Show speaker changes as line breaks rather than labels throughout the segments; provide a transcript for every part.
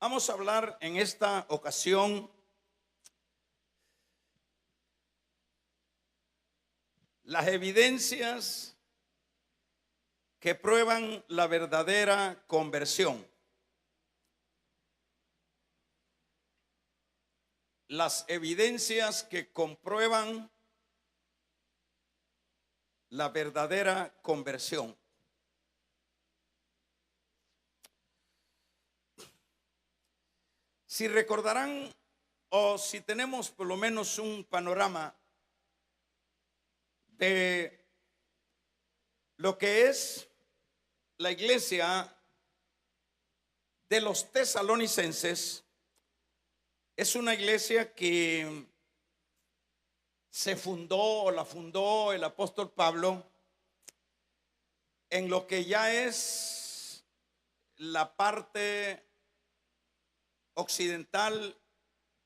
Vamos a hablar en esta ocasión las evidencias que prueban la verdadera conversión. Las evidencias que comprueban la verdadera conversión. Si recordarán o si tenemos por lo menos un panorama de lo que es la iglesia de los tesalonicenses, es una iglesia que se fundó o la fundó el apóstol Pablo en lo que ya es la parte occidental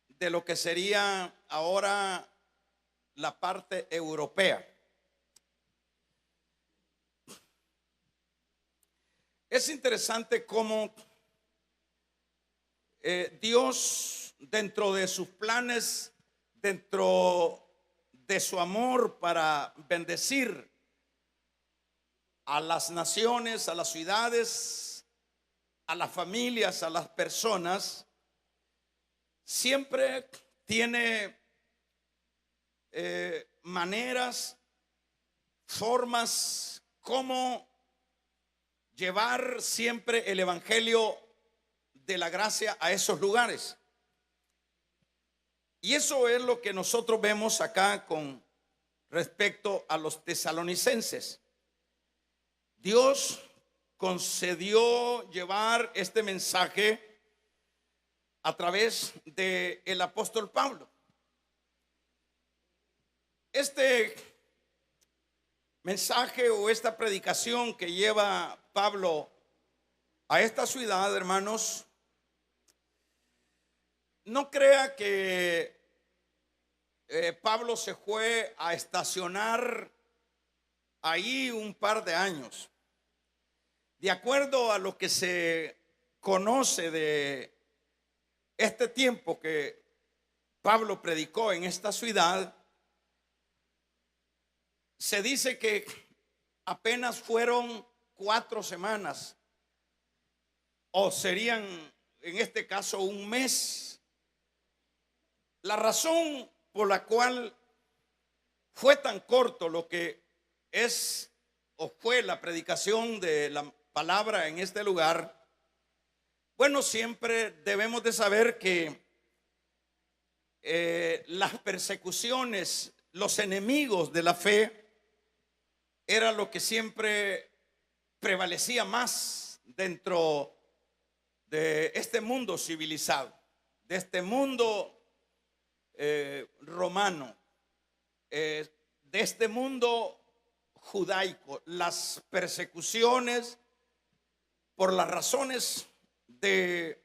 de lo que sería ahora la parte europea. Es interesante cómo Dios, dentro de sus planes, dentro de su amor para bendecir a las naciones, a las ciudades, a las familias, a las personas, siempre tiene maneras, formas, cómo llevar siempre el evangelio de la gracia a esos lugares. Y eso es lo que nosotros vemos acá con respecto a los tesalonicenses. Dios concedió llevar este mensaje a través del apóstol Pablo. Este mensaje o esta predicación que lleva Pablo a esta ciudad, hermanos, no crea que Pablo se fue a estacionar ahí un par de años. De acuerdo a lo que se conoce de este tiempo que Pablo predicó en esta ciudad, se dice que apenas fueron 4 semanas, o serían en este caso un mes. La razón por la cual fue tan corto lo que es o fue la predicación de la palabra en este lugar, bueno, siempre debemos de saber que las persecuciones, los enemigos de la fe, era lo que siempre prevalecía más dentro de este mundo civilizado, de este mundo romano, de este mundo judaico. Las persecuciones, por las razones de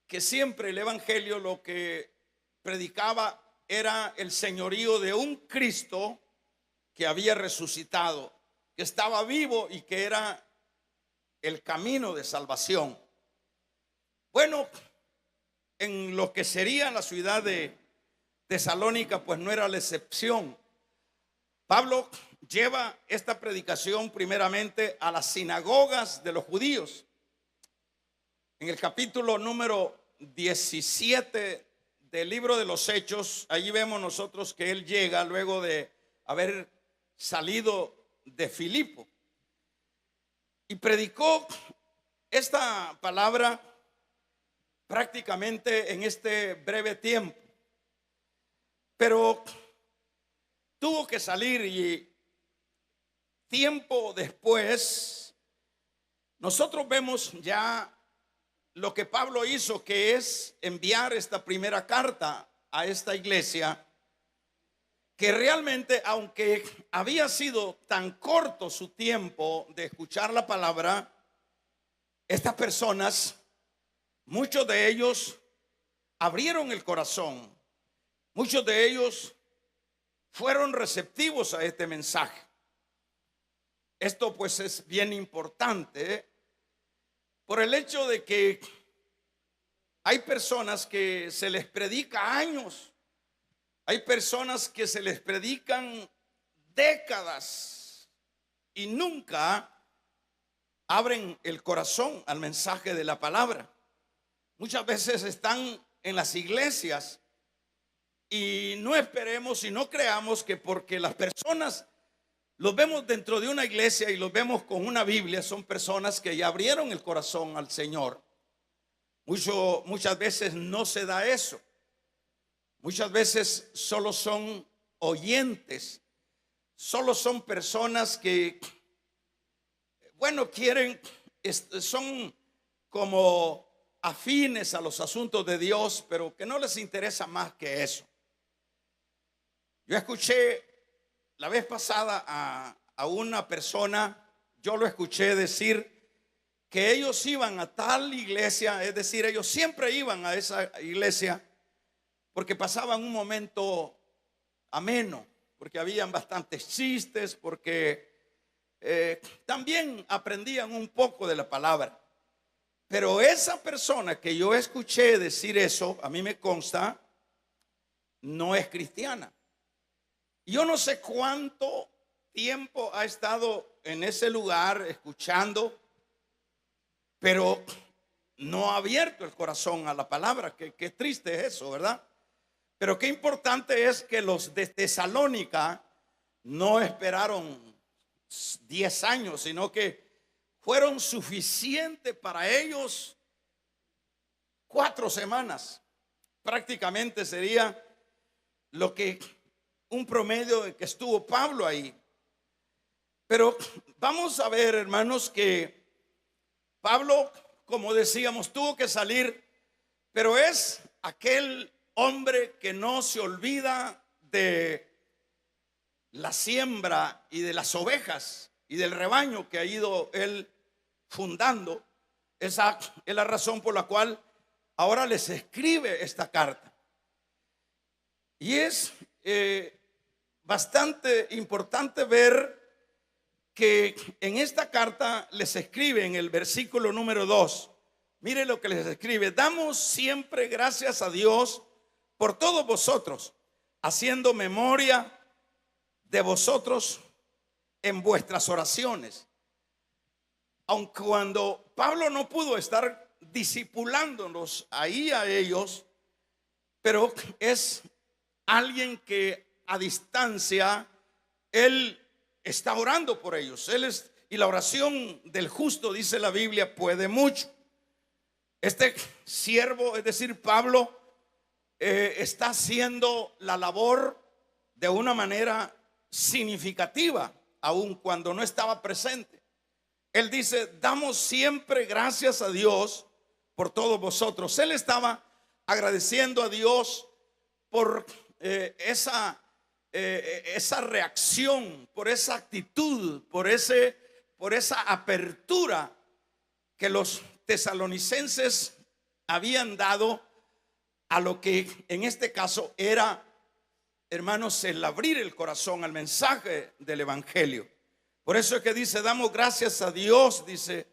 que siempre el evangelio lo que predicaba era el señorío de un Cristo que había resucitado, que estaba vivo y que era el camino de salvación. Bueno, en lo que sería la ciudad de Tesalónica, pues no era la excepción. Pablo lleva esta predicación primeramente a las sinagogas de los judíos. En el capítulo número 17 del libro de los Hechos, allí vemos nosotros que él llega luego de haber salido de Filipo y predicó esta palabra prácticamente en este breve tiempo, pero tuvo que salir y tiempo después nosotros vemos ya lo que Pablo hizo, que es enviar esta primera carta a esta iglesia, que realmente, aunque había sido tan corto su tiempo de escuchar la palabra, estas personas, muchos de ellos abrieron el corazón, muchos de ellos fueron receptivos a este mensaje. Esto pues es bien importante por el hecho de que hay personas que se les predica años, hay personas que se les predican décadas y nunca abren el corazón al mensaje de la palabra. Muchas veces están en las iglesias y no esperemos y no creamos que porque las personas los vemos dentro de una iglesia y los vemos con una Biblia, son personas que ya abrieron el corazón al Señor. Muchas veces no se da eso. Muchas veces solo son oyentes, solo son personas que, bueno, quieren, son como afines a los asuntos de Dios, pero que no les interesa más que eso. Yo escuché la vez pasada a una persona, yo lo escuché decir que ellos iban a tal iglesia, es decir, ellos siempre iban a esa iglesia porque pasaban un momento ameno, porque habían bastantes chistes, porque también aprendían un poco de la palabra. Pero esa persona que yo escuché decir eso, a mí me consta, no es cristiana. Yo no sé cuánto tiempo ha estado en ese lugar escuchando, pero no ha abierto el corazón a la palabra. Qué triste es eso, ¿verdad? Pero qué importante es que los de Tesalónica no esperaron 10 años, sino que fueron suficientes para ellos 4 semanas. Prácticamente sería lo que un promedio en que estuvo Pablo ahí. Pero vamos a ver, hermanos, que Pablo, como decíamos, tuvo que salir, pero es aquel hombre que no se olvida de la siembra y de las ovejas y del rebaño que ha ido él fundando. Esa es la razón por la cual ahora les escribe esta carta. Y es bastante importante ver que en esta carta les escribe en el versículo número 2. Mire lo que les escribe: damos siempre gracias a Dios por todos vosotros, haciendo memoria de vosotros en vuestras oraciones. Aunque cuando Pablo no pudo estar discipulándonos ahí a ellos, pero es alguien que a distancia él está orando por ellos. Y la oración del justo, dice la Biblia, puede mucho. Este siervo, es decir, Pablo, está haciendo la labor de una manera significativa, aun cuando no estaba presente. Él dice: damos siempre gracias a Dios por todos vosotros. Él estaba agradeciendo a Dios por esa reacción, por esa actitud, por esa apertura que los tesalonicenses habían dado a lo que en este caso era, hermanos, el abrir el corazón al mensaje del evangelio. Por eso es que dice: damos gracias a Dios, dice,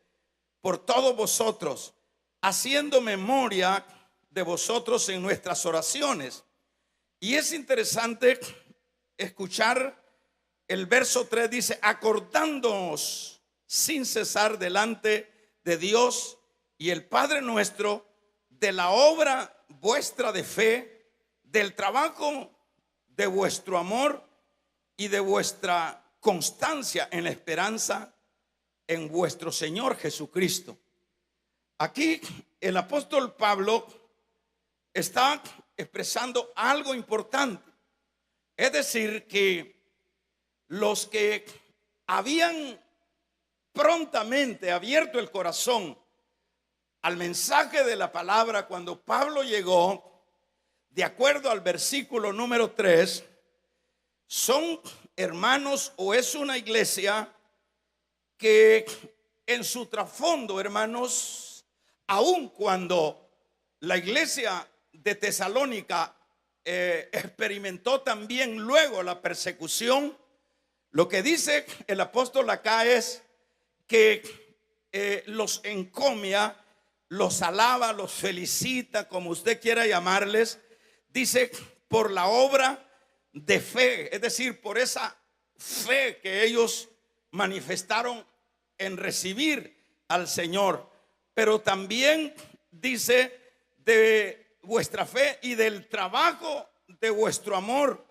por todos vosotros, haciendo memoria de vosotros en nuestras oraciones. Y es interesante escuchar el verso 3, dice: acordándonos sin cesar delante de Dios y el Padre nuestro de la obra vuestra de fe, del trabajo de vuestro amor y de vuestra constancia en la esperanza en vuestro Señor Jesucristo. Aquí el apóstol Pablo está expresando algo importante. Es decir, que los que habían prontamente abierto el corazón al mensaje de la palabra cuando Pablo llegó, de acuerdo al versículo número 3, son hermanos, o es una iglesia que en su trasfondo, hermanos, aun cuando la iglesia de Tesalónica experimentó también luego la persecución, lo que dice el apóstol acá es que los encomia los alaba, los felicita, como usted quiera llamarles. Dice, por la obra de fe, es decir, por esa fe que ellos manifestaron en recibir al Señor. Pero también dice de vuestra fe y del trabajo de vuestro amor.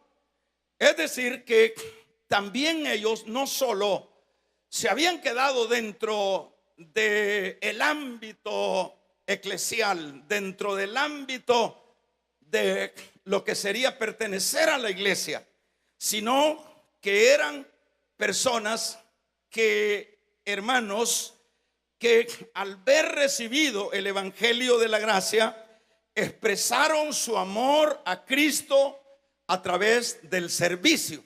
Es decir, que también ellos no solo se habían quedado dentro del ámbito eclesial, dentro del ámbito de lo que sería pertenecer a la iglesia, sino que eran personas que, hermanos, que al ver recibido el evangelio de la gracia, expresaron su amor a Cristo a través del servicio.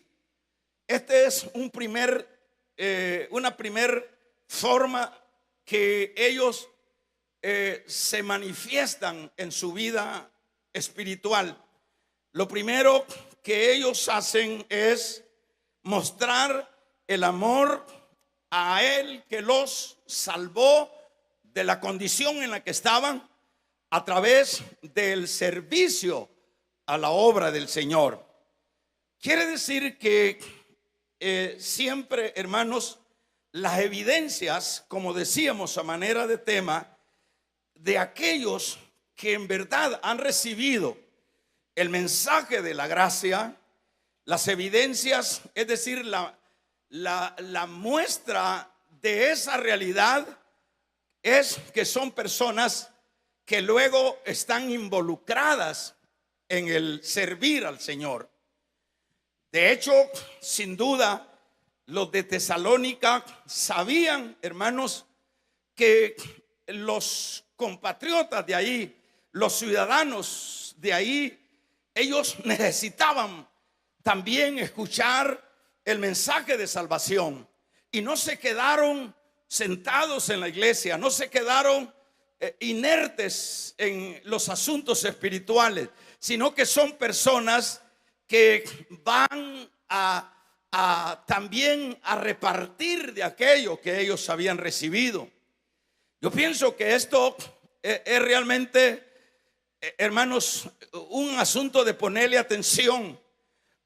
Este es una primer forma que ellos se manifiestan en su vida espiritual. Lo primero que ellos hacen es mostrar el amor a Él que los salvó de la condición en la que estaban a través del servicio a la obra del Señor. Quiere decir que siempre, hermanos, las evidencias, como decíamos a manera de tema, de aquellos que en verdad han recibido el mensaje de la gracia, las evidencias, es decir, la muestra de esa realidad es que son personas que luego están involucradas en el servir al Señor. De hecho, sin duda, los de Tesalónica sabían, hermanos, que los compatriotas de ahí, los ciudadanos de ahí, ellos necesitaban también escuchar el mensaje de salvación. Y no se quedaron sentados en la iglesia, no se quedaron inertes en los asuntos espirituales, sino que son personas que van también a repartir de aquello que ellos habían recibido. Yo pienso que esto es realmente, hermanos, un asunto de ponerle atención,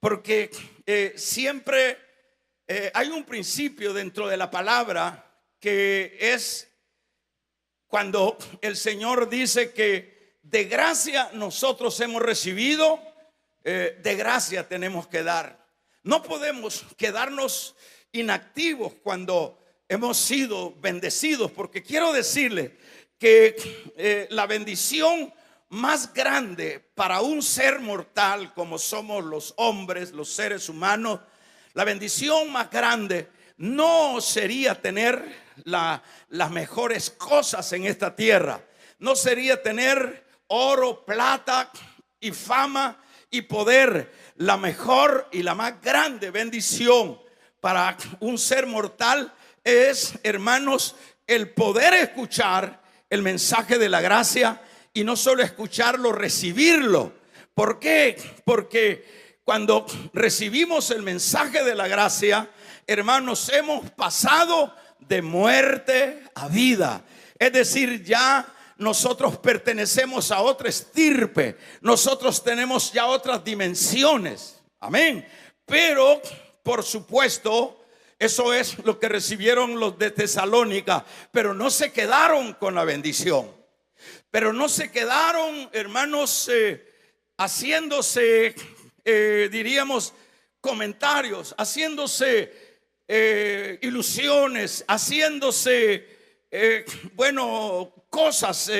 porque siempre hay un principio dentro de la palabra que es cuando el Señor dice que de gracia nosotros hemos recibido, de gracia tenemos que dar. No podemos quedarnos inactivos cuando hemos sido bendecidos, porque quiero decirle que la bendición más grande para un ser mortal como somos los hombres, los seres humanos, la bendición más grande no sería tener las mejores cosas en esta tierra, no sería tener oro, plata y fama y poder. La mejor y la más grande bendición para un ser mortal es, hermanos, el poder escuchar el mensaje de la gracia, y no solo escucharlo, recibirlo. ¿Por qué? Porque cuando recibimos el mensaje de la gracia, hermanos, hemos pasado de muerte a vida. Es decir, ya nosotros pertenecemos a otra estirpe, nosotros tenemos ya otras dimensiones. Amén. Pero, por supuesto, eso es lo que recibieron los de Tesalónica, pero no se quedaron con la bendición. Pero no se quedaron, hermanos, haciéndose, diríamos, comentarios, haciéndose ilusiones, haciéndose, cosas,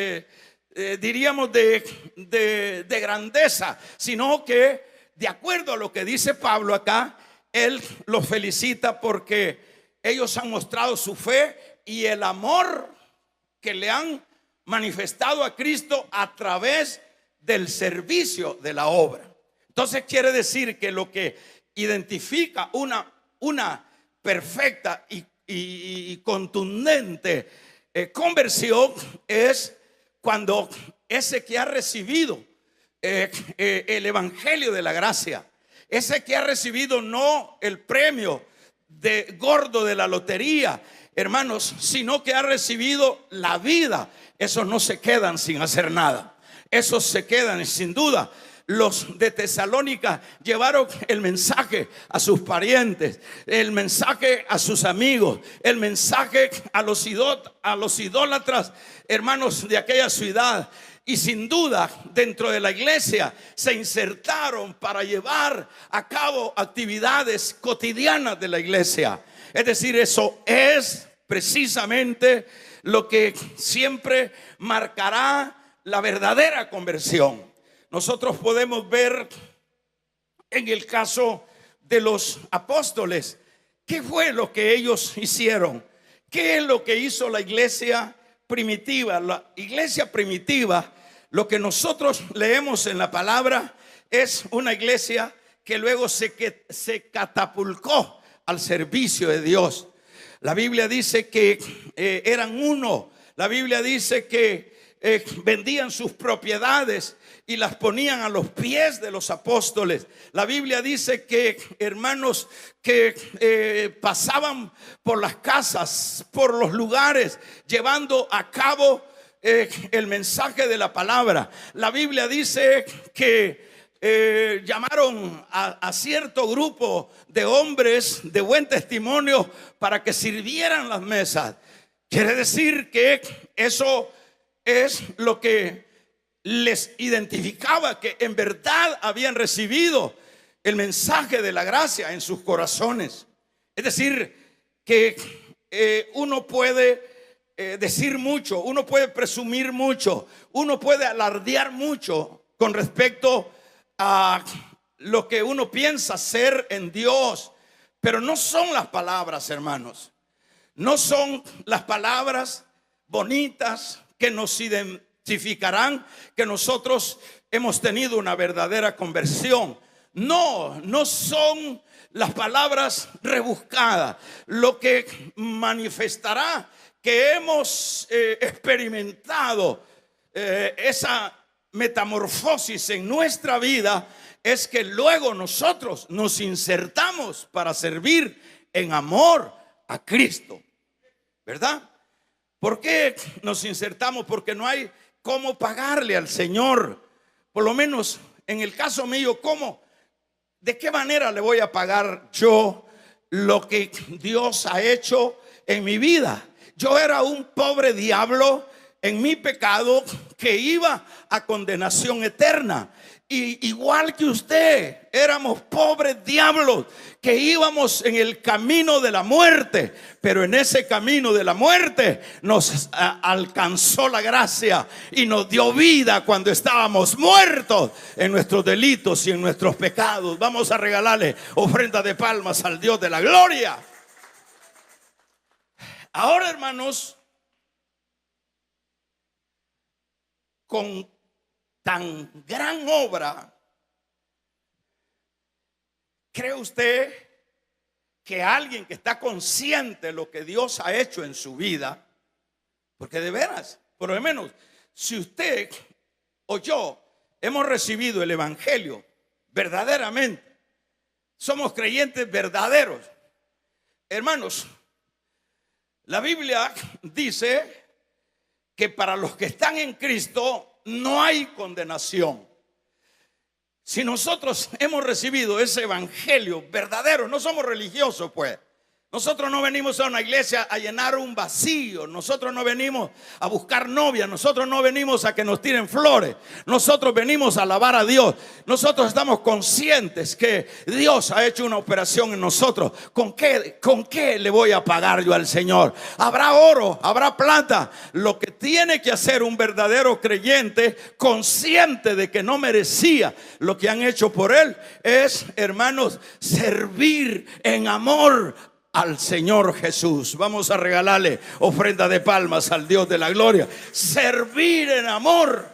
diríamos, de grandeza, sino que, de acuerdo a lo que dice Pablo acá, él los felicita porque ellos han mostrado su fe y el amor que le han manifestado a Cristo a través del servicio de la obra. Entonces quiere decir que lo que identifica una perfecta y contundente conversión es cuando ese que ha recibido el evangelio de la gracia, ese que ha recibido no el premio de gordo de la lotería, hermanos, sino que ha recibido la vida, esos no se quedan sin hacer nada. Esos se quedan sin duda. Los de Tesalónica llevaron el mensaje a sus parientes, el mensaje a sus amigos, el mensaje a los idólatras, hermanos de aquella ciudad. Y sin duda dentro de la iglesia se insertaron para llevar a cabo actividades cotidianas de la iglesia. Es decir, eso es precisamente lo que siempre marcará la verdadera conversión. Nosotros podemos ver en el caso de los apóstoles, ¿qué fue lo que ellos hicieron? ¿Qué es lo que hizo la iglesia primitiva? La iglesia primitiva, lo que nosotros leemos en la palabra, es una iglesia que luego se catapultó al servicio de Dios. La Biblia dice que eran uno. La Biblia dice que vendían sus propiedades y las ponían a los pies de los apóstoles. La Biblia dice que, hermanos, que pasaban por las casas, por los lugares, llevando a cabo el mensaje de la palabra. La Biblia dice que llamaron a cierto grupo de hombres de buen testimonio para que sirvieran las mesas. Quiere decir que eso es lo que les identificaba, que en verdad habían recibido el mensaje de la gracia en sus corazones. Es decir, que uno puede decir mucho, uno puede presumir mucho, uno puede alardear mucho con respecto a lo que uno piensa ser en Dios, pero no son las palabras, hermanos. No son las palabras bonitas que nos identificarán que nosotros hemos tenido una verdadera conversión. No son las palabras rebuscadas lo que manifestará que hemos experimentado esa metamorfosis en nuestra vida. Es que luego nosotros nos insertamos para servir en amor a Cristo, ¿verdad? ¿Por qué nos insertamos? Porque no hay cómo pagarle al Señor. Por lo menos en el caso mío, ¿cómo? ¿De qué manera le voy a pagar yo lo que Dios ha hecho en mi vida? Yo era un pobre diablo en mi pecado que iba a condenación eterna. Y igual que usted, éramos pobres diablos que íbamos en el camino de la muerte. Pero en ese camino de la muerte nos alcanzó la gracia y nos dio vida cuando estábamos muertos en nuestros delitos y en nuestros pecados. Vamos a regalarle ofrenda de palmas al Dios de la gloria. Ahora, hermanos, con tan gran obra, ¿cree usted que alguien que está consciente de lo que Dios ha hecho en su vida, porque de veras, por lo menos, si usted o yo hemos recibido el evangelio verdaderamente, somos creyentes verdaderos, hermanos, la Biblia dice que para los que están en Cristo no hay condenación. Si nosotros hemos recibido ese evangelio verdadero, no somos religiosos, pues. Nosotros no venimos a una iglesia a llenar un vacío. Nosotros no venimos a buscar novia. Nosotros no venimos a que nos tiren flores. Nosotros venimos a alabar a Dios. Nosotros estamos conscientes que Dios ha hecho una operación en nosotros. ¿Con qué le voy a pagar yo al Señor? Habrá oro, habrá plata. Lo que tiene que hacer un verdadero creyente, consciente de que no merecía lo que han hecho por él, es, hermanos, servir en amor al Señor Jesús. Vamos a regalarle ofrenda de palmas al Dios de la gloria. Servir en amor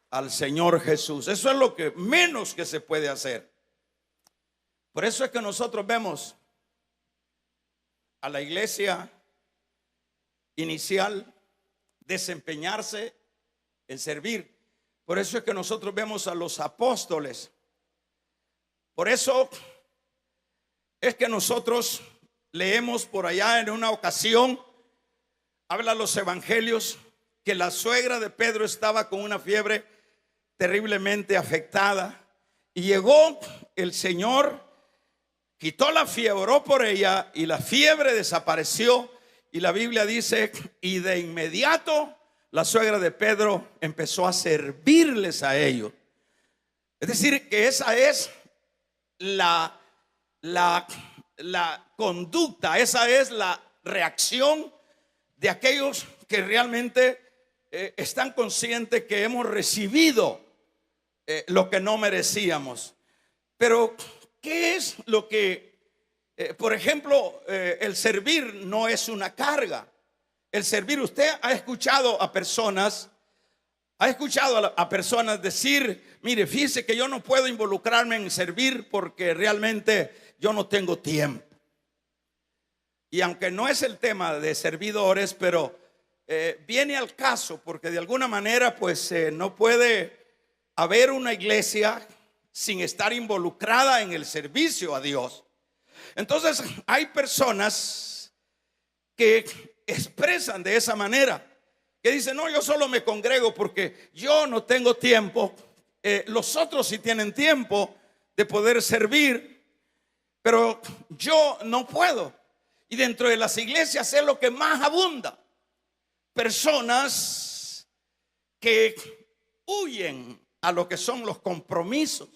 al Señor Jesús. Eso es lo que menos que se puede hacer. Por eso es que nosotros vemos a la iglesia inicial desempeñarse en servir. Por eso es que nosotros vemos a los apóstoles. Por eso es que nosotros leemos por allá en una ocasión habla los evangelios que la suegra de Pedro estaba con una fiebre terriblemente afectada. Y llegó el Señor, quitó la fiebre, oró por ella y la fiebre desapareció. Y la Biblia dice, y de inmediato la suegra de Pedro empezó a servirles a ellos. Es decir, que esa es la conducta, esa es la reacción de aquellos que realmente están conscientes que hemos recibido lo que no merecíamos. Pero ¿qué es lo que, por ejemplo, el servir no es una carga? El servir, usted ha escuchado a personas, decir, mire, fíjese que yo no puedo involucrarme en servir porque realmente yo no tengo tiempo. Y aunque no es el tema de servidores, pero viene al caso, porque de alguna manera pues no puede haber una iglesia sin estar involucrada en el servicio a Dios. Entonces hay personas que expresan de esa manera, que dicen, no, yo solo me congrego porque yo no tengo tiempo. Los otros sí tienen tiempo de poder servir, pero yo no puedo. Y dentro de las iglesias es lo que más abunda. Personas que huyen a lo que son los compromisos.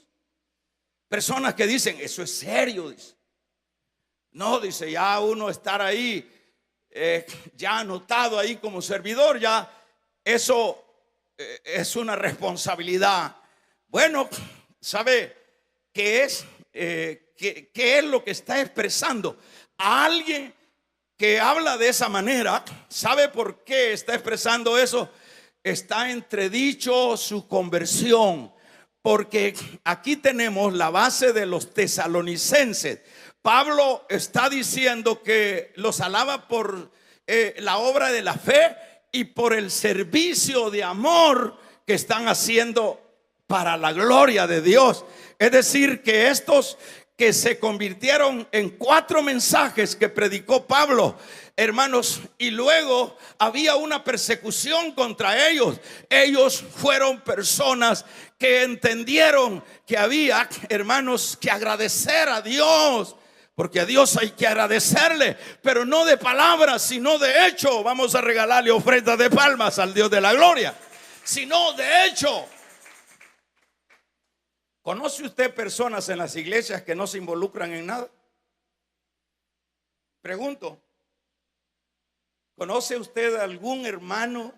Personas que dicen, eso es serio, dice. No, dice, ya uno estar ahí, ya anotado ahí como servidor, ya eso es una responsabilidad. Bueno, ¿sabe qué es? ¿Qué es lo que está expresando? A alguien que habla de esa manera, ¿sabe por qué está expresando eso? Está entredicho su conversión, porque aquí tenemos la base de los tesalonicenses. Pablo está diciendo que los alaba por la obra de la fe y por el servicio de amor que están haciendo para la gloria de Dios. Es decir, que estos que se convirtieron en 4 mensajes que predicó Pablo, hermanos, y luego había una persecución contra ellos. Ellos fueron personas que entendieron que había, hermanos, que agradecer a Dios, porque a Dios hay que agradecerle, pero no de palabras, sino de hecho. Vamos a regalarle ofrendas de palmas al Dios de la gloria, sino de hecho. ¿Conoce usted personas en las iglesias que no se involucran en nada? Pregunto, ¿conoce usted algún hermano,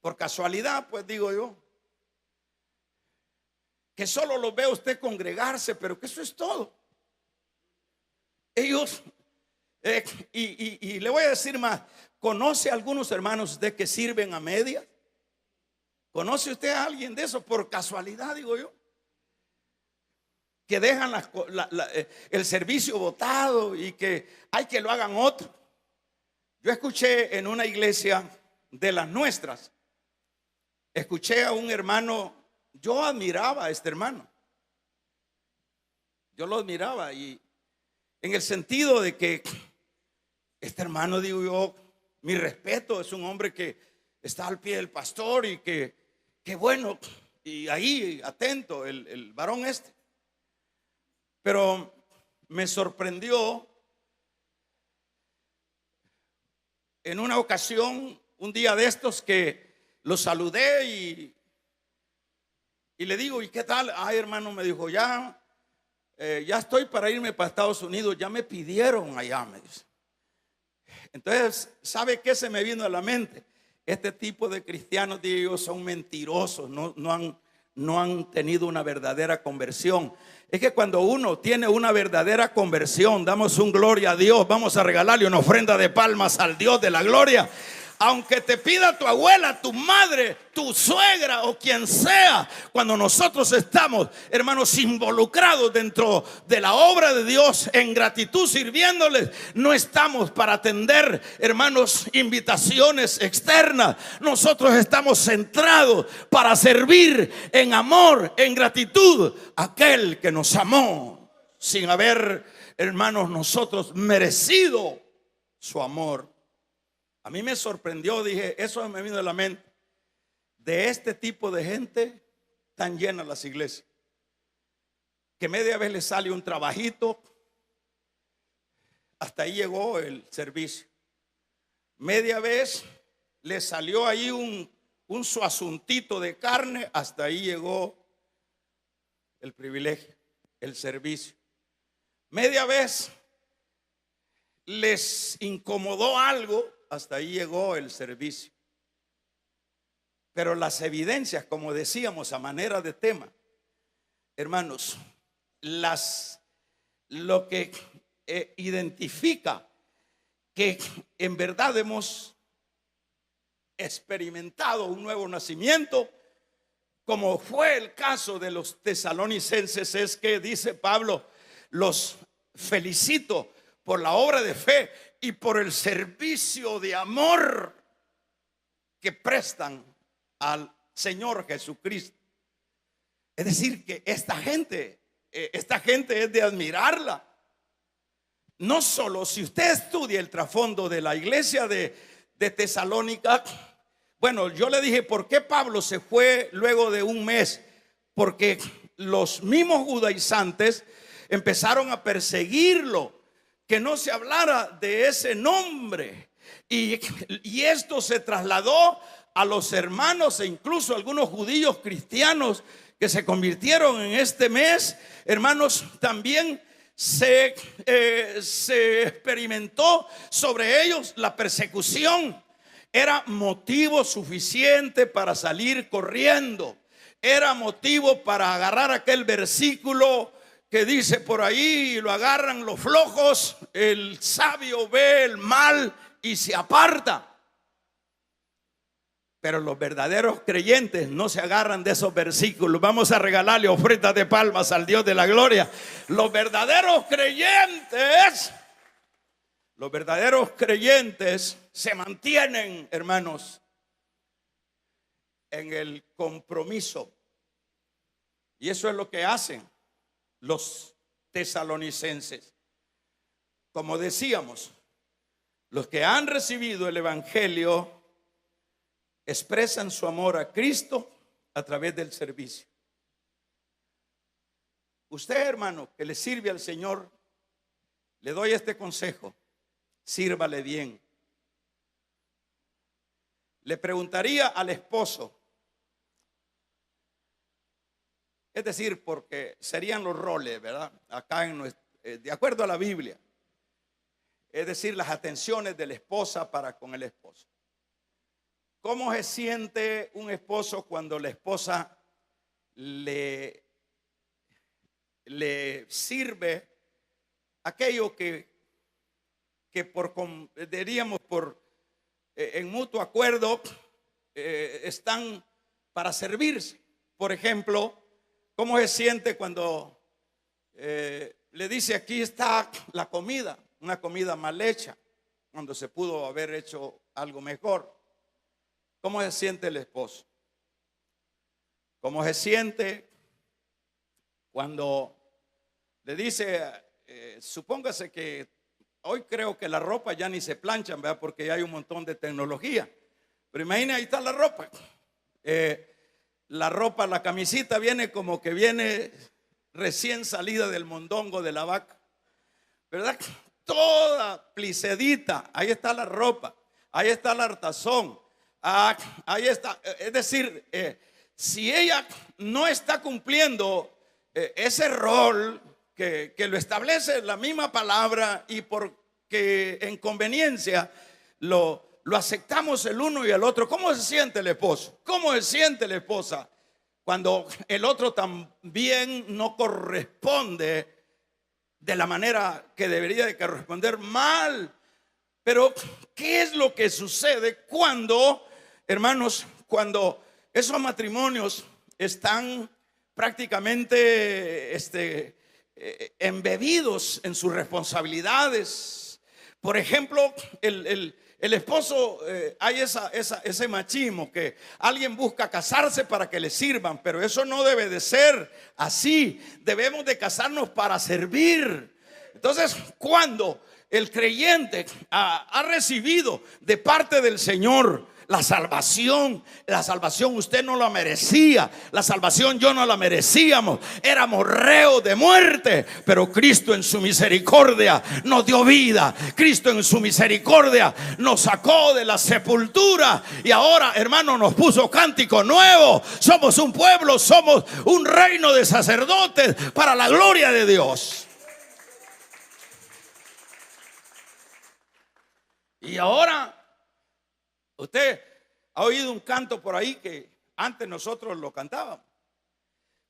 por casualidad, pues digo yo, que solo lo ve usted congregarse, pero que eso es todo? Ellos, y le voy a decir más, ¿conoce a algunos hermanos usted que sirven a medias? ¿Conoce usted a alguien de eso por casualidad, digo yo? Que dejan el servicio botado y que hay que lo hagan otro. Yo escuché en una iglesia de las nuestras, escuché a un hermano. Yo admiraba a este hermano, yo lo admiraba, y en el sentido de que este hermano, digo yo, mi respeto, es un hombre que está al pie del pastor y que bueno, y ahí atento el varón este. Pero me sorprendió en una ocasión, un día de estos, que lo saludé y le digo, ¿y qué tal? Ay, hermano, me dijo, ya estoy para irme para Estados Unidos, ya me pidieron allá, me dice. Entonces, ¿sabe qué se me vino a la mente? Este tipo de cristianos, digo yo, son mentirosos, no han tenido una verdadera conversión. Es que cuando uno tiene una verdadera conversión, damos un gloria a Dios. Vamos a regalarle una ofrenda de palmas al Dios de la gloria. Aunque te pida tu abuela, tu madre, tu suegra o quien sea, cuando nosotros estamos, hermanos, involucrados dentro de la obra de Dios en gratitud, sirviéndoles, no estamos para atender, hermanos, invitaciones externas. Nosotros estamos centrados para servir en amor, en gratitud a aquel que nos amó sin haber, hermanos, nosotros merecido su amor. A mí me sorprendió, dije, eso me vino a la mente. De este tipo de gente tan llenas las iglesias, que media vez le sale un trabajito, hasta ahí llegó el servicio. Media vez le salió ahí un su asuntito de carne, hasta ahí llegó el privilegio, el servicio. Media vez les incomodó algo, hasta ahí llegó el servicio. Pero las evidencias, como decíamos a manera de tema, hermanos, lo que identifica que en verdad hemos experimentado un nuevo nacimiento, como fue el caso de los tesalonicenses, es que dice Pablo: los felicito por la obra de fe y por el servicio de amor que prestan al Señor Jesucristo. Es decir, que esta gente es de admirarla. No solo, si usted estudia el trasfondo de la iglesia de Tesalónica, bueno, yo le dije por qué Pablo se fue luego de un mes, porque los mismos judaizantes empezaron a perseguirlo, que no se hablara de ese nombre, y esto se trasladó a los hermanos e incluso a algunos judíos cristianos que se convirtieron en este mes. Hermanos, también se experimentó sobre ellos la persecución. Era motivo suficiente para salir corriendo. Era motivo para agarrar aquel versículo que dice por ahí: lo agarran los flojos, el sabio ve el mal y se aparta. Pero los verdaderos creyentes no se agarran de esos versículos. Vamos a regalarle ofrendas de palmas al Dios de la gloria. Los verdaderos creyentes se mantienen, hermanos, en el compromiso. Y eso es lo que hacen los tesalonicenses. Como decíamos, los que han recibido el evangelio expresan su amor a Cristo a través del servicio. Usted, hermano, que le sirve al Señor, le doy este consejo: sírvale bien. Le preguntaría al esposo, es decir, porque serían los roles, ¿verdad? Acá de acuerdo a la Biblia, es decir, las atenciones de la esposa para con el esposo. ¿Cómo se siente un esposo cuando la esposa le sirve aquello que diríamos en mutuo acuerdo están para servirse? Por ejemplo, ¿cómo se siente cuando le dice: aquí está la comida, una comida mal hecha, cuando se pudo haber hecho algo mejor? ¿Cómo se siente el esposo? ¿Cómo se siente cuando le dice, supóngase que hoy creo que la ropa ya ni se planchan, ¿verdad? Porque ya hay un montón de tecnología. Pero imagina, ahí está la ropa. La camisita viene como que viene recién salida del mondongo de la vaca, ¿verdad? Toda plicedita. Ahí está la ropa, ahí está el hartazón. Ahí está. Es decir, si ella no está cumpliendo ese rol que lo establece la misma palabra, y porque en conveniencia lo aceptamos el uno y el otro, ¿cómo se siente el esposo? ¿Cómo se siente la esposa cuando el otro también no corresponde de la manera que debería de corresponder? Mal. Pero ¿qué es lo que sucede cuando, hermanos, cuando esos matrimonios están prácticamente embebidos en sus responsabilidades? Por ejemplo, el esposo, hay ese machismo que alguien busca casarse para que le sirvan, pero eso no debe de ser así. Debemos de casarnos para servir. Entonces, cuando el creyente ha recibido de parte del Señor la salvación usted no la merecía, la salvación yo no la merecíamos, éramos reos de muerte, pero Cristo en su misericordia nos dio vida, Cristo en su misericordia nos sacó de la sepultura y ahora, hermano, nos puso cántico nuevo, somos un pueblo, somos un reino de sacerdotes para la gloria de Dios. Y ahora usted ha oído un canto por ahí que antes nosotros lo cantábamos.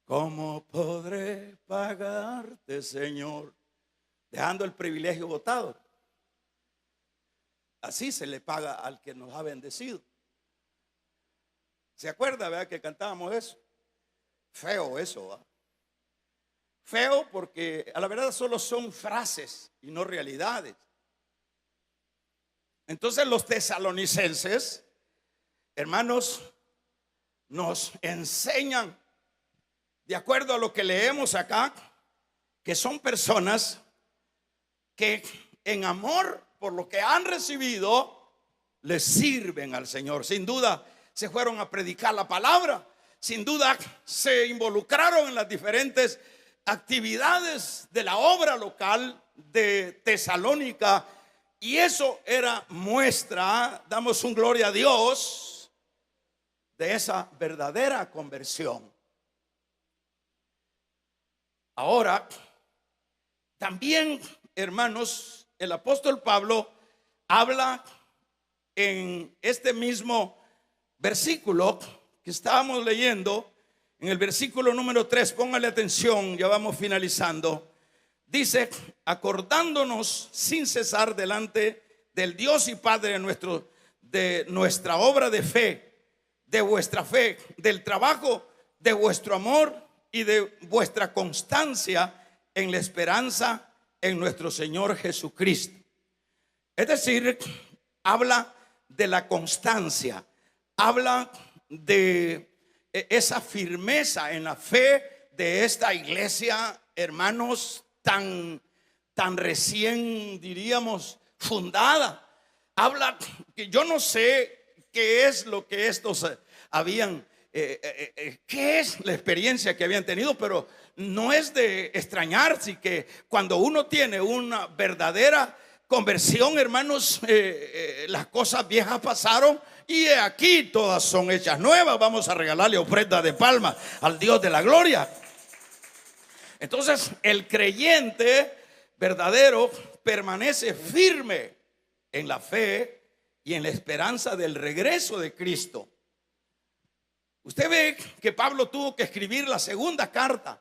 ¿Cómo podré pagarte, Señor? Dejando el privilegio botado. Así se le paga al que nos ha bendecido. ¿Se acuerda, verdad, que cantábamos eso? Feo eso, ¿verdad? Feo porque a la verdad solo son frases y no realidades. Entonces los tesalonicenses, hermanos, nos enseñan, de acuerdo a lo que leemos acá, que son personas que en amor por lo que han recibido, les sirven al Señor. Sin duda se fueron a predicar la palabra, sin duda se involucraron en las diferentes actividades de la obra local de Tesalónica. Y eso era muestra, damos un gloria a Dios, de esa verdadera conversión. Ahora, también, hermanos, el apóstol Pablo habla en este mismo versículo que estábamos leyendo, en el versículo número 3, póngale atención, ya vamos finalizando. Dice, acordándonos sin cesar delante del Dios y Padre de nuestra obra de fe, de vuestra fe, del trabajo, de vuestro amor y de vuestra constancia en la esperanza en nuestro Señor Jesucristo. Es decir, habla de la constancia, habla de esa firmeza en la fe de esta iglesia, hermanos, tan recién, diríamos, fundada. Habla que yo no sé qué es lo que estos habían, qué es la experiencia que habían tenido, pero no es de extrañarse que cuando uno tiene una verdadera conversión, hermanos, las cosas viejas pasaron y aquí todas son hechas nuevas. Vamos a regalarle ofrenda de palmas al Dios de la gloria. Entonces el creyente verdadero permanece firme en la fe y en la esperanza del regreso de Cristo. Usted ve que Pablo tuvo que escribir la segunda carta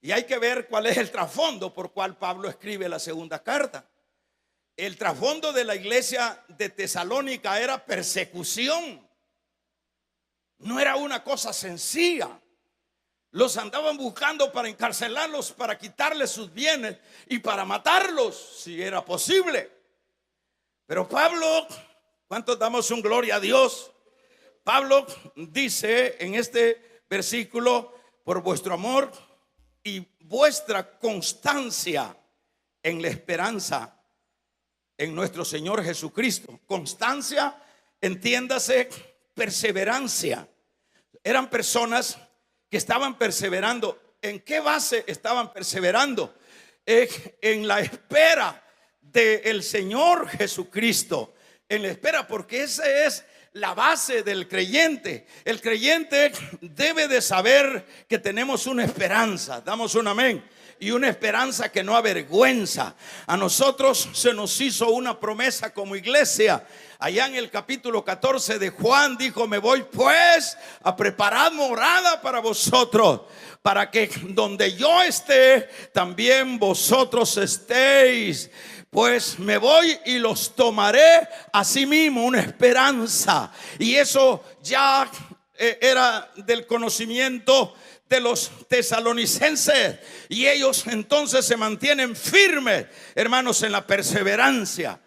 y hay que ver cuál es el trasfondo por cual Pablo escribe la segunda carta. El trasfondo de la iglesia de Tesalónica era persecución, no era una cosa sencilla. Los andaban buscando para encarcelarlos, para quitarles sus bienes y para matarlos si era posible. Pero Pablo, ¿cuántos damos un gloria a Dios? Pablo dice en este versículo, por vuestro amor y vuestra constancia en la esperanza en nuestro Señor Jesucristo. Constancia, entiéndase, perseverancia. Eran personas que estaban perseverando. ¿En qué base estaban perseverando? En la espera del Señor Jesucristo. En la espera, porque esa es la base del creyente. El creyente debe de saber que tenemos una esperanza. Damos un amén. Y una esperanza que no avergüenza. A nosotros se nos hizo una promesa como iglesia. Allá en el capítulo 14 de Juan dijo: me voy pues a preparar morada para vosotros, para que donde yo esté, también vosotros estéis. Pues me voy y los tomaré a sí mismo, una esperanza. Y eso ya era del conocimiento de los tesalonicenses, y ellos entonces se mantienen firmes, hermanos, en la perseverancia.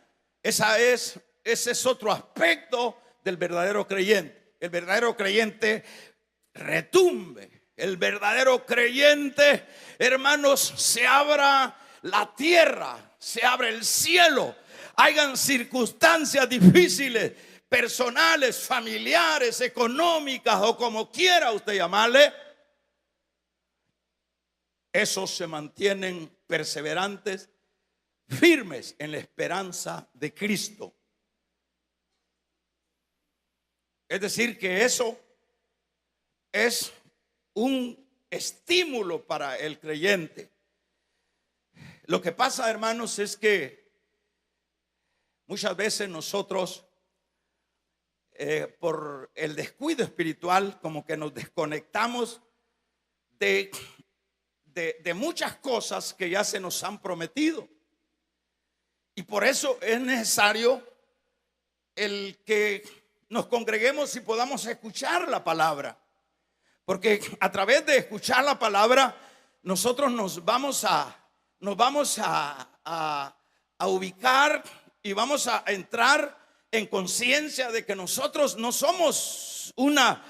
Ese es otro aspecto del verdadero creyente. El verdadero creyente retumbe. El verdadero creyente, hermanos, se abra la tierra, se abre el cielo, hayan circunstancias difíciles, personales, familiares, económicas o como quiera usted llamarle, esos se mantienen perseverantes, firmes en la esperanza de Cristo. Es decir, que eso es un estímulo para el creyente. Lo que pasa, hermanos, es que muchas veces nosotros, por el descuido espiritual, como que nos desconectamos de muchas cosas que ya se nos han prometido. Y por eso es necesario el que nos congreguemos y podamos escuchar la palabra. Porque a través de escuchar la palabra, nosotros nos vamos a ubicar y vamos a entrar en conciencia de que nosotros no somos una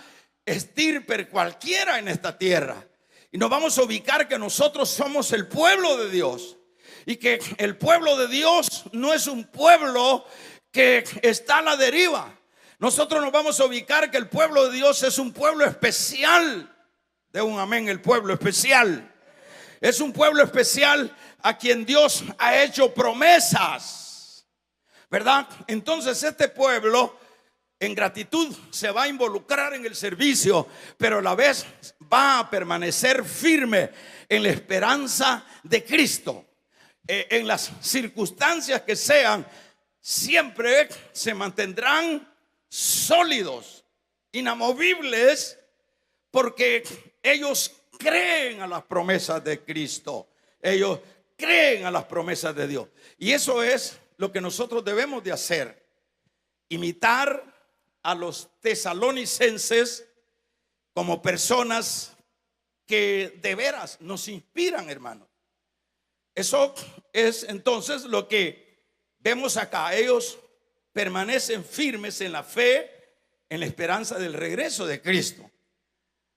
estirpe cualquiera en esta tierra. Y nos vamos a ubicar que nosotros somos el pueblo de Dios. Y que el pueblo de Dios no es un pueblo que está a la deriva. Nosotros nos vamos a ubicar que el pueblo de Dios es un pueblo especial. De un amén, el pueblo especial. Es un pueblo especial a quien Dios ha hecho promesas, ¿verdad? Entonces este pueblo en gratitud se va a involucrar en el servicio, pero a la vez va a permanecer firme en la esperanza de Cristo. En las circunstancias que sean, siempre se mantendrán sólidos, inamovibles, porque ellos creen a las promesas de Cristo. Ellos creen a las promesas de Dios. Y eso es lo que nosotros debemos de hacer. Imitar a los tesalonicenses como personas que de veras nos inspiran, hermanos. Eso es entonces lo que vemos acá. Ellos permanecen firmes en la fe, en la esperanza del regreso de Cristo,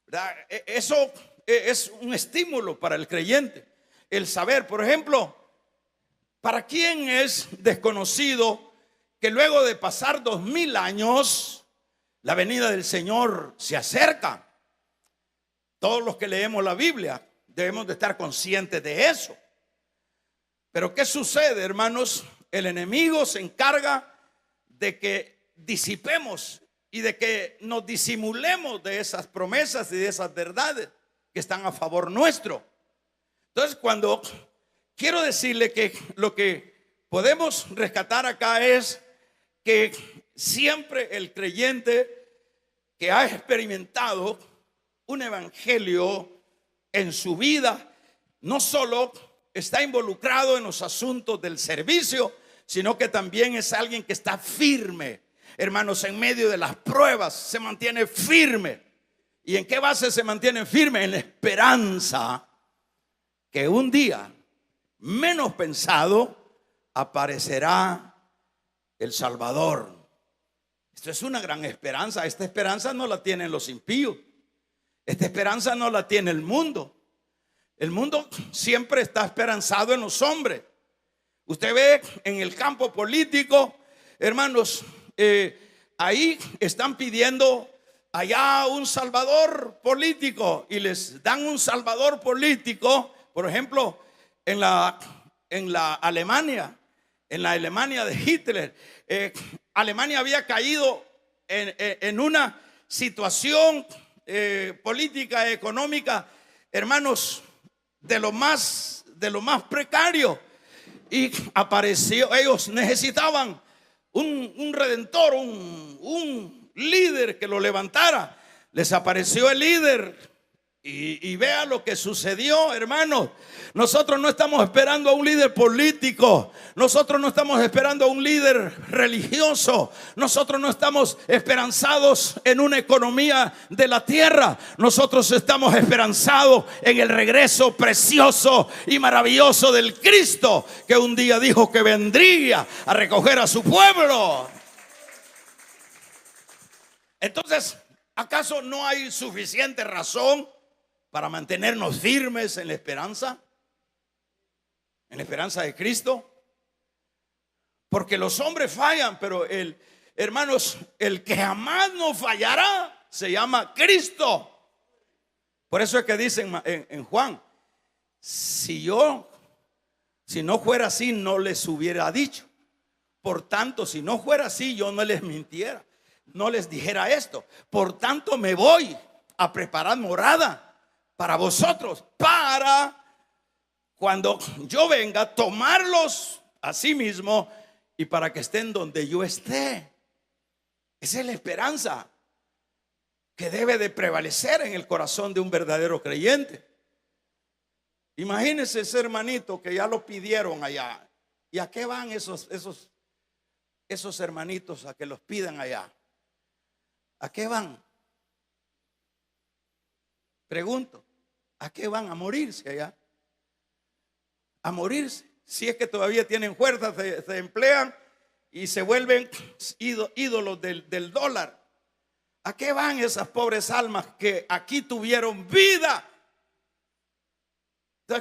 ¿verdad? Eso es un estímulo para el creyente. El saber, por ejemplo, ¿para quién es desconocido que luego de pasar 2000 años la venida del Señor se acerca? Todos los que leemos la Biblia debemos de estar conscientes de eso. Pero ¿qué sucede, hermanos? El enemigo se encarga de que disipemos y de que nos disimulemos de esas promesas y de esas verdades que están a favor nuestro. Entonces, cuando quiero decirle que lo que podemos rescatar acá es que siempre el creyente que ha experimentado un evangelio en su vida, no solo está involucrado en los asuntos del servicio, sino que también es alguien que está firme, hermanos, en medio de las pruebas, se mantiene firme. ¿Y en qué base se mantiene firme? En la esperanza que un día, menos pensado, aparecerá el Salvador. Esto es una gran esperanza. Esta esperanza no la tienen los impíos. Esta esperanza no la tiene el mundo. El mundo siempre está esperanzado en los hombres. Usted ve en el campo político, hermanos, ahí están pidiendo allá un salvador político y les dan un salvador político. Por ejemplo, en la Alemania, en la Alemania de Hitler, Alemania había caído en una situación política, económica, hermanos, de lo más precario. Y apareció, ellos necesitaban un redentor, un líder que lo levantara. Les apareció el líder. Y vea lo que sucedió, hermanos. Nosotros no estamos esperando a un líder político. Nosotros no estamos esperando a un líder religioso. Nosotros no estamos esperanzados en una economía de la tierra. Nosotros estamos esperanzados en el regreso precioso y maravilloso del Cristo, que un día dijo que vendría a recoger a su pueblo. Entonces, ¿acaso no hay suficiente razón para mantenernos firmes en la esperanza? En la esperanza de Cristo. Porque los hombres fallan, pero hermanos, el que jamás no fallará se llama Cristo. Por eso es que dicen en Juan, si no fuera así, no les hubiera dicho. Por tanto, si no fuera así, yo no les mintiera, no les dijera esto. Por tanto, me voy a preparar morada para vosotros, para cuando yo venga, tomarlos a sí mismo y para que estén donde yo esté. Esa es la esperanza que debe de prevalecer en el corazón de un verdadero creyente. Imagínense ese hermanito que ya lo pidieron allá. ¿Y a qué van esos hermanitos a que los pidan allá? ¿A qué van? Pregunto, ¿a qué van? A morirse allá. A morirse. Si es que todavía tienen fuerza, se emplean y se vuelven ídolos del dólar. ¿A qué van esas pobres almas que aquí tuvieron vida?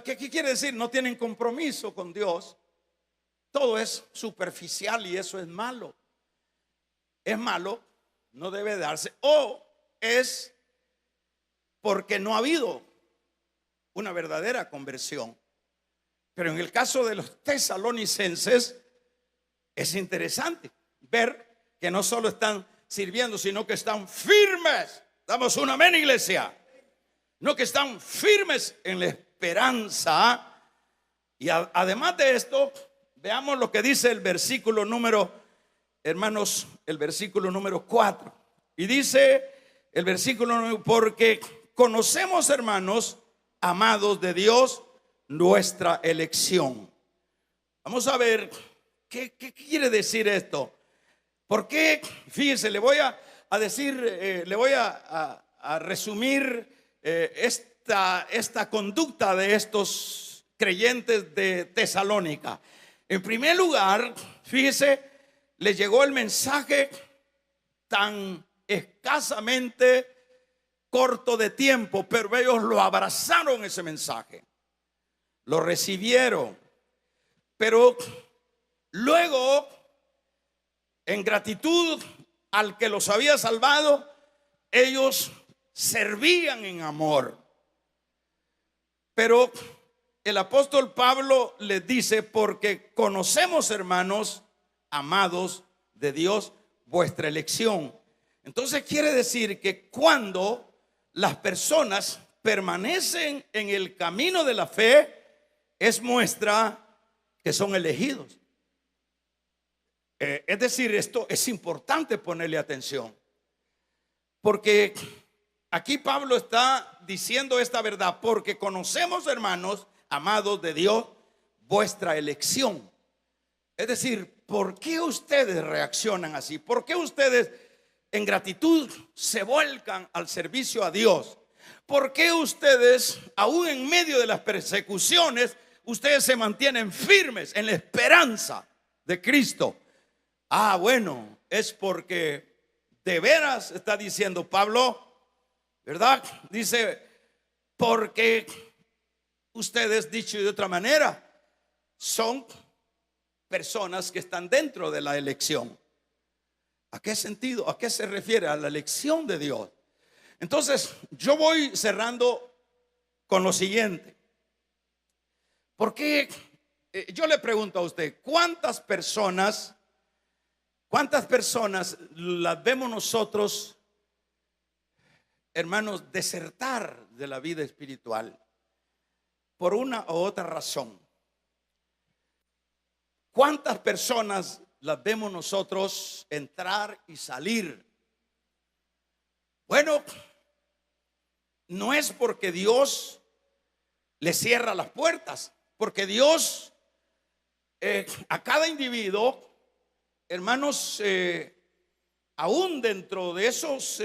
¿Qué quiere decir? No tienen compromiso con Dios. Todo es superficial y eso es malo. Es malo, no debe darse. O es porque no ha habido una verdadera conversión. Pero en el caso de los tesalonicenses es interesante ver que no solo están sirviendo, sino que están firmes. Damos un amén, iglesia. No, que están firmes en la esperanza. Y además de esto, veamos lo que dice el versículo número, hermanos, el versículo número 4. Y dice el versículo número, porque conocemos, hermanos, amados de Dios, nuestra elección. Vamos a ver qué quiere decir esto. Porque, fíjese, le voy a decir, le voy a resumir esta conducta de estos creyentes de Tesalónica. En primer lugar, fíjese, les llegó el mensaje tan escasamente corto de tiempo, pero ellos lo abrazaron, ese mensaje, lo recibieron, pero luego, en gratitud al que los había salvado, ellos servían en amor. Pero el apóstol Pablo les dice, porque conocemos, hermanos, amados de Dios, vuestra elección. Entonces quiere decir que cuando las personas permanecen en el camino de la fe, es muestra que son elegidos. Es decir, esto es importante ponerle atención, porque aquí Pablo está diciendo esta verdad, porque conocemos, hermanos, amados de Dios, vuestra elección. Es decir, ¿por qué ustedes reaccionan así? ¿Por qué ustedes en gratitud se vuelcan al servicio a Dios? ¿Por qué ustedes, aún en medio de las persecuciones, ustedes se mantienen firmes en la esperanza de Cristo? Ah, bueno, es porque de veras está diciendo Pablo, ¿verdad? Dice, porque ustedes, dicho de otra manera, son personas que están dentro de la elección. ¿A qué sentido? ¿A qué se refiere? A la elección de Dios. Entonces, yo voy cerrando con lo siguiente. Porque yo le pregunto a usted, ¿cuántas personas las vemos nosotros, hermanos, desertar de la vida espiritual por una u otra razón? ¿Cuántas personas las vemos nosotros entrar y salir? Bueno, no es porque Dios le cierra las puertas, porque Dios a cada individuo, hermanos, aún dentro de esos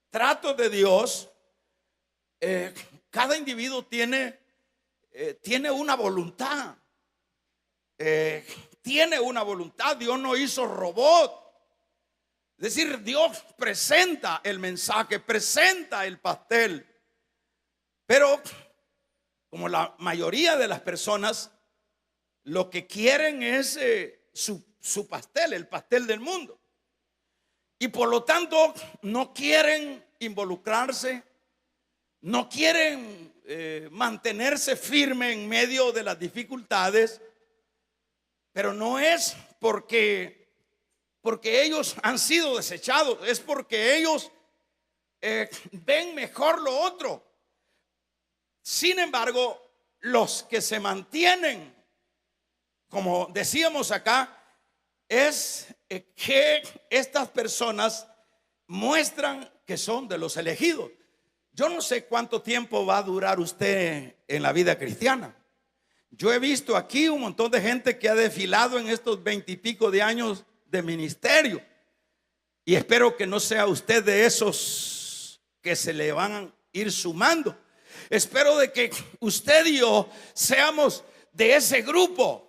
tratos de Dios, cada individuo tiene una voluntad. Tiene una voluntad. Dios no hizo robot. Es decir, Dios presenta el mensaje, presenta el pastel. Pero como la mayoría de las personas lo que quieren es su pastel, el pastel del mundo. Y por lo tanto no quieren involucrarse, no quieren mantenerse firme en medio de las dificultades. Pero no es porque ellos han sido desechados, es porque ellos ven mejor lo otro. Sin embargo, los que se mantienen, como decíamos acá, es que estas personas muestran que son de los elegidos. Yo no sé cuánto tiempo va a durar usted en la vida cristiana. Yo he visto aquí un montón de gente que ha desfilado en estos 20 y pico de años de ministerio, y espero que no sea usted de esos que se le van a ir sumando. Espero de que usted y yo seamos de ese grupo.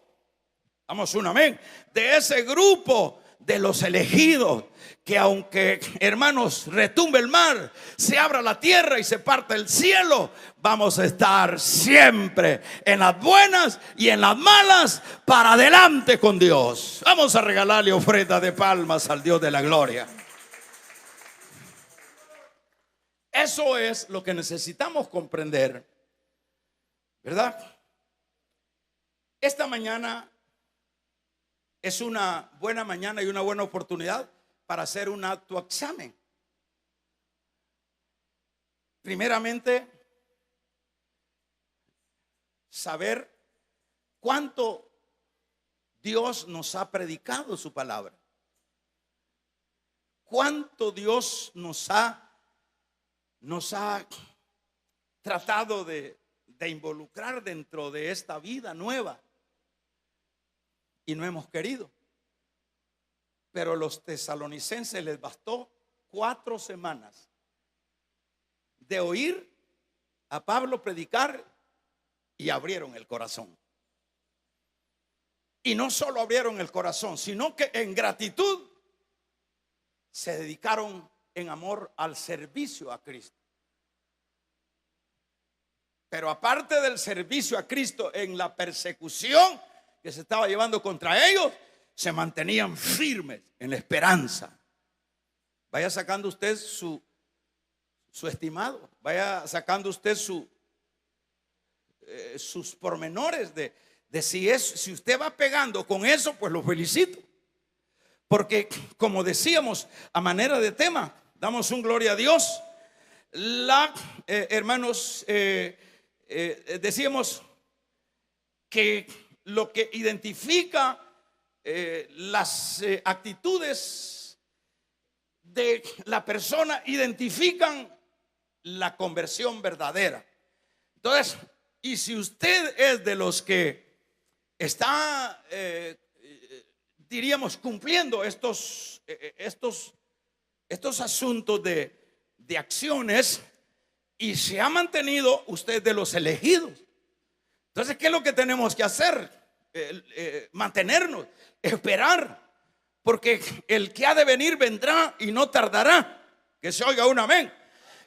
Vamos, un amén. De ese grupo de los elegidos, que aunque, hermanos, retumbe el mar, se abra la tierra y se parta el cielo, vamos a estar siempre en las buenas y en las malas para adelante con Dios. Vamos a regalarle ofrenda de palmas al Dios de la gloria. Eso es lo que necesitamos comprender, ¿verdad? Esta mañana es una buena mañana y una buena oportunidad para hacer un autoexamen. Primeramente, saber cuánto Dios nos ha predicado su palabra. Cuánto Dios nos ha tratado de involucrar dentro de esta vida nueva. Y no hemos querido. Pero los tesalonicenses les bastó 4 semanas de oír a Pablo predicar y abrieron el corazón. Y no solo abrieron el corazón, sino que en gratitud se dedicaron en amor al servicio a Cristo. Pero aparte del servicio a Cristo, en la persecución que se estaba llevando contra ellos, se mantenían firmes en la esperanza. Vaya sacando usted su estimado, vaya sacando usted sus pormenores de si usted va pegando con eso, pues lo felicito. Porque como decíamos, a manera de tema, damos un gloria a Dios. Hermanos, decíamos que lo que identifica las actitudes de la persona identifican la conversión verdadera. Entonces, y si usted es de los que está, diríamos, cumpliendo estos asuntos de acciones, y se ha mantenido usted de los elegidos, entonces, ¿qué es lo que tenemos que hacer? Mantenernos, esperar, porque el que ha de venir vendrá y no tardará. Que se oiga un amén.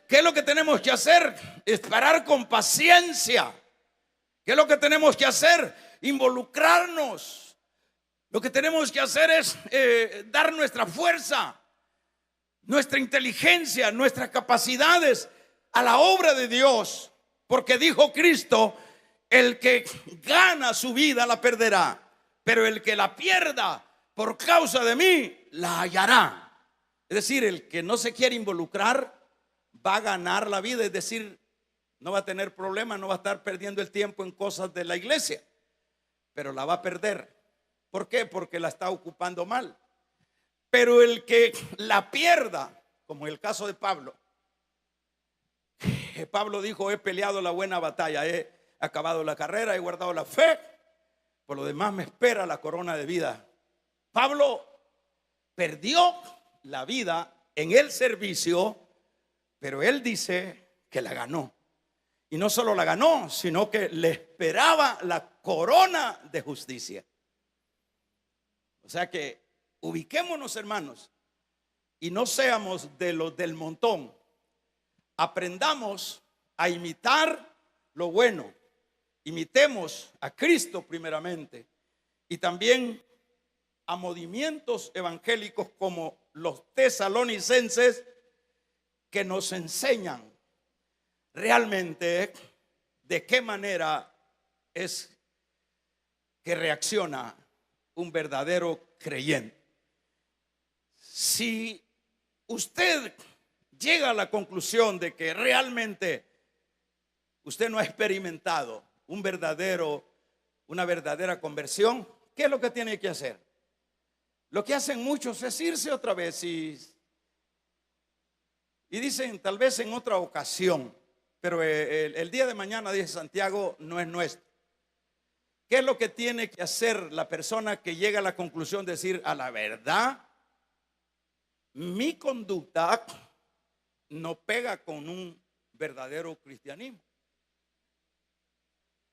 ¿Qué es lo que tenemos que hacer? Esperar con paciencia. ¿Qué es lo que tenemos que hacer? Involucrarnos. Lo que tenemos que hacer es dar nuestra fuerza, nuestra inteligencia, nuestras capacidades a la obra de Dios, porque dijo Cristo: el que gana su vida la perderá, pero el que la pierda por causa de mí la hallará. Es decir, el que no se quiere involucrar va a ganar la vida, es decir, no va a tener problemas, no va a estar perdiendo el tiempo en cosas de la iglesia, pero la va a perder. ¿Por qué? Porque la está ocupando mal. Pero el que la pierda, como en el caso de Pablo, Pablo dijo: he peleado la buena batalla, he acabado la carrera, he guardado la fe, por lo demás me espera la corona de vida. Pablo perdió la vida en el servicio, pero él dice que la ganó. Y no solo la ganó, sino que le esperaba la corona de justicia. O sea que ubiquémonos, hermanos, y no seamos de los del montón. Aprendamos a imitar lo bueno. Imitemos a Cristo primeramente y también a movimientos evangélicos como los tesalonicenses, que nos enseñan realmente de qué manera es que reacciona un verdadero creyente. Si usted llega a la conclusión de que realmente usted no ha experimentado una verdadera conversión, ¿qué es lo que tiene que hacer? Lo que hacen muchos es irse otra vez y dicen tal vez en otra ocasión, pero el día de mañana, dice Santiago, no es nuestro. ¿Qué es lo que tiene que hacer la persona que llega a la conclusión de decir, a la verdad, mi conducta no pega con un verdadero cristianismo?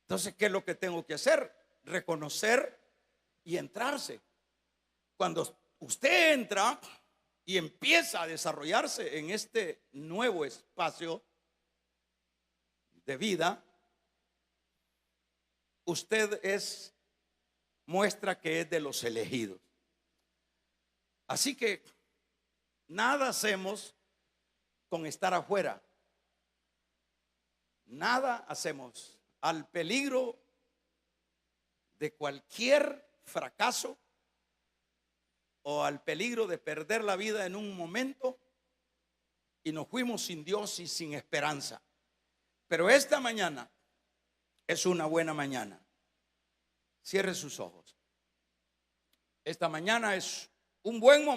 Entonces, ¿qué es lo que tengo que hacer? Reconocer y entrarse. Cuando usted entra y empieza a desarrollarse en este nuevo espacio de vida, usted muestra que es de los elegidos. Así que nada hacemos con estar afuera. Nada hacemos. Al peligro de cualquier fracaso o al peligro de perder la vida en un momento, y nos fuimos sin Dios y sin esperanza. Pero esta mañana es una buena mañana. Cierre sus ojos. Esta mañana es un buen momento